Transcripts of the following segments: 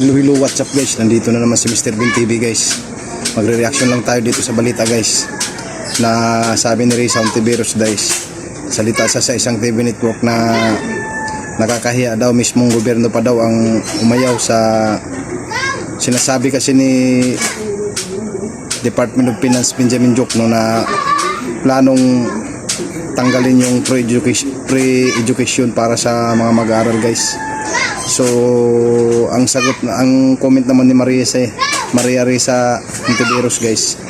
Hello, hello, what's up guys? Nandito na naman si Mr. Bin TV guys. Magre-reaction lang tayo dito sa balita guys. Na sabi ni Risa Ontiveros guys. Salita sa isang TV network na nakakahiya daw, mismong gobyerno pa daw ang umayaw sa sinasabi kasi ni Department of Finance Benjamin Diokno na planong tanggalin yung pre-education para sa mga mag-aaral guys. So, ang sagot, ang comment naman ni Maria Risa Ontiveros guys.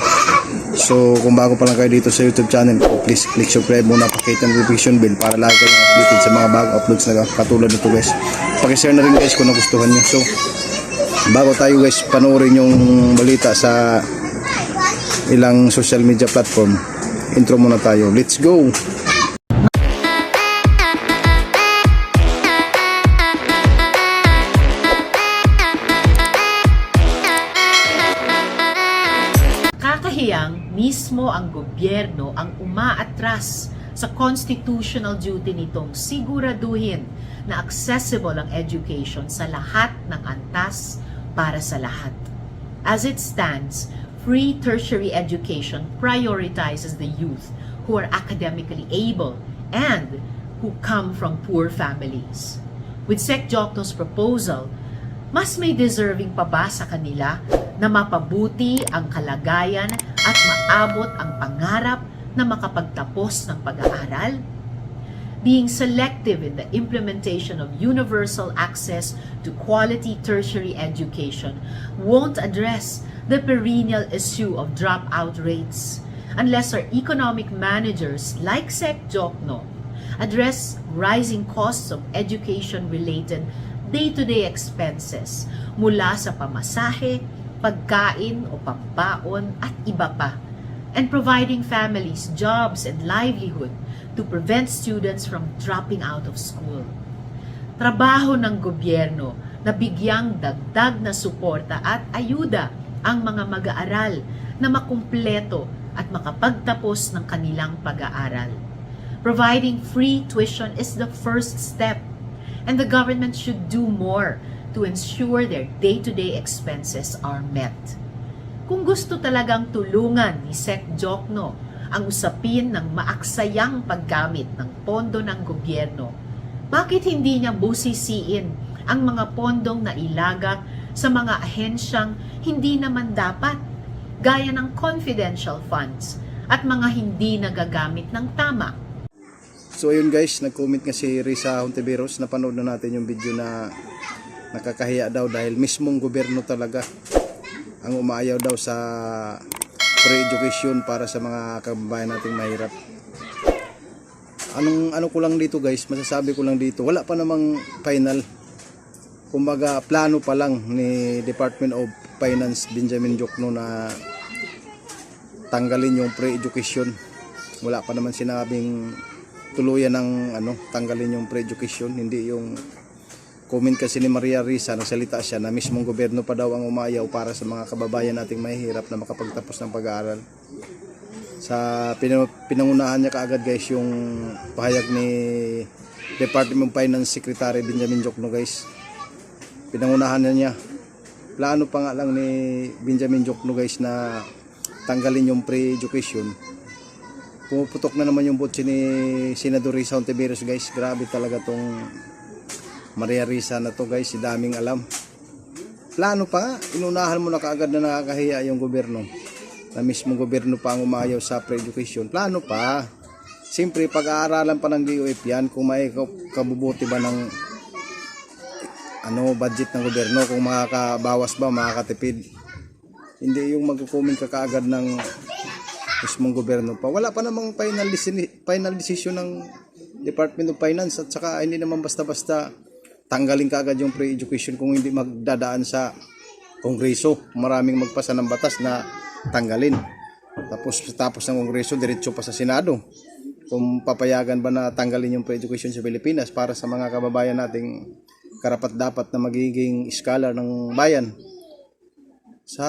So, kung bago pa lang kayo dito sa YouTube channel ko, please click subscribe muna, pakita ang notification bell para lagi kayong updated sa mga bagong uploads na katulad nito guys. Pakishare na rin guys kung nagustuhan nyo. So, bago tayo guys panoorin yung balita sa ilang social media platform, intro muna tayo. Let's go! Kakahiyang mismo ang gobyerno ang umaatras sa constitutional duty nitong siguraduhin na accessible ang education sa lahat ng antas para sa lahat. As it stands, free tertiary education prioritizes the youth who are academically able and who come from poor families. With Sec Diokno's proposal, mas may deserving pa ba sa kanila na mapabuti ang kalagayan at maabot ang pangarap na makapagtapos ng pag-aaral? Being selective in the implementation of universal access to quality tertiary education won't address the perennial issue of dropout rates unless our economic managers like Sec Diokno address rising costs of education-related day-to-day expenses mula sa pamasahe, pagkain o pambaon at iba pa, and providing families jobs and livelihood to prevent students from dropping out of school. Trabaho ng gobyerno na bigyang dagdag na suporta at ayuda ang mga mag-aaral na makumpleto at makapagtapos ng kanilang pag-aaral. Providing free tuition is the first step, and the government should do more to ensure their day-to-day expenses are met. Kung gusto talagang tulungan ni Sec Diokno ang usapin ng maaksayang paggamit ng pondo ng gobyerno, bakit hindi niya busisiin ang mga pondong nailagak sa mga ahensyang hindi naman dapat, gaya ng confidential funds at mga hindi nagagamit ng tama? So ayun guys, nag-comment nga si Risa Ontiveros, napanood na natin yung video na nakakahiya daw dahil mismong gobyerno talaga ang umaayaw daw sa pre-education para sa mga kababayan nating mahirap. Ano ko lang dito guys, masasabi ko lang dito, wala pa namang final. Kumbaga plano pa lang ni Department of Finance Benjamin Diokno na tanggalin yung pre-education. Wala pa naman sinabing tuluyan ng tanggalin yung pre-education. Hindi yung comment kasi ni Maria Risa, nagsalita siya na mismong gobyerno pa daw ang umayaw para sa mga kababayan nating mahihirap na makapagtapos ng pag-aaral. Sa pinangunahan niya kaagad guys yung pahayag ni Department of Finance Secretary Benjamin Diokno guys. Pinangunahan niya. Plano pa nga lang ni Benjamin Diokno guys na tanggalin yung pre-education. Pumuputok na naman yung butsi ni Senador Risa Ontiveros guys. Grabe talaga tong Maria Risa na to guys, si daming alam. Plano pa, inunahan mo na kaagad na nakakahiya yung gobyerno. Na mismo gobyerno pa ang umayaw sa pre-education. Plano pa. Siyempre, pag-aaralan pa ng DOF yan, kung may kabubuti ba ng budget ng gobyerno, kung makakabawas ba, makakatipid. Hindi yung mag-comment ka kaagad ng mismong gobyerno pa. Wala pa namang final decision ng Department of Finance at saka hindi naman basta-basta tanggalin kaagad yung pre-education kung hindi magdadaan sa Kongreso. Maraming magpasa ng batas na tanggalin. Tapos ng Kongreso, diretso pa sa Senado. Kung papayagan ba na tanggalin yung pre-education sa Pilipinas para sa mga kababayan nating karapat-dapat na magiging scholar ng bayan. Sa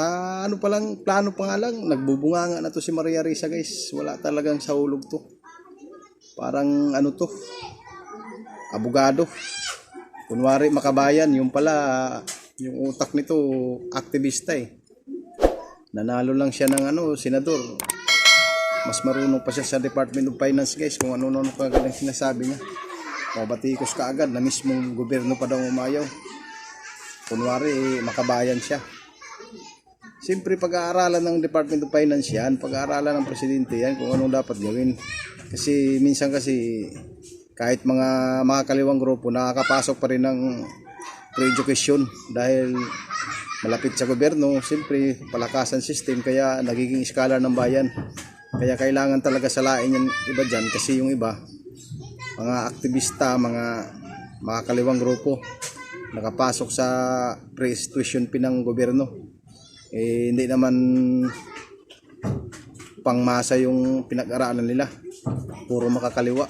plano pa nga lang, nagbubunganga na to si Maria Risa guys. Wala talagang sa hulog to. Parang abogado. Kunwari makabayan, yung pala Yung utak nito, aktivista eh. Nanalo lang siya ng senador. Mas marunong pa siya sa Department of Finance guys kung ano-ano pa ang sinasabi niya. O batikos ka agad na mismong gobyerno pa daw umayaw. Kunwari makabayan siya. Siyempre pag-aaralan ng Department of Finance yan, pag-aaralan ng presidente yan kung anong dapat gawin. Kasi minsan kahit mga kaliwang grupo nakakapasok pa rin ng pre-education dahil malapit sa gobyerno, siyempre palakasan system kaya nagiging iskala ng bayan. Kaya kailangan talaga salain yung iba dyan kasi yung iba, mga aktivista, mga kaliwang grupo, nakapasok sa pre-tuition fee ng gobyerno. Hindi naman pangmasa yung pinag-aralan nila, puro makakaliwa.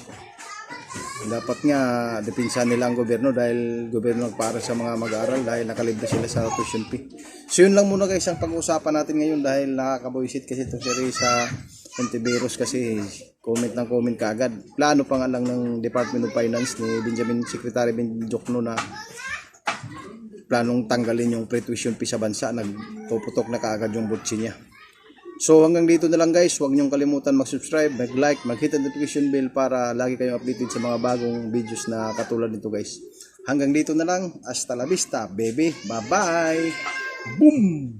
Dapat nga depinsan nila ang gobyerno dahil gobyerno nagpara sa mga mag-aaral dahil nakalibre sila sa tuition fee. So yun lang muna guys ang pag-uusapan natin ngayon dahil nakakabuisit kasi ito si Risa Ontiveros kasi comment ng comment kaagad. Plano pa nga lang ng Department of Finance ni Secretary Benjamin Diokno na planong tanggalin yung pre-tuition fee sa bansa. Nagpuputok na kaagad yung butsi niya. So hanggang dito na lang guys, huwag niyong kalimutan mag-subscribe, mag-like, mag-hit ang notification bell para lagi kayong updated sa mga bagong videos na katulad nito guys. Hanggang dito na lang, hasta la vista baby, bye bye! Boom!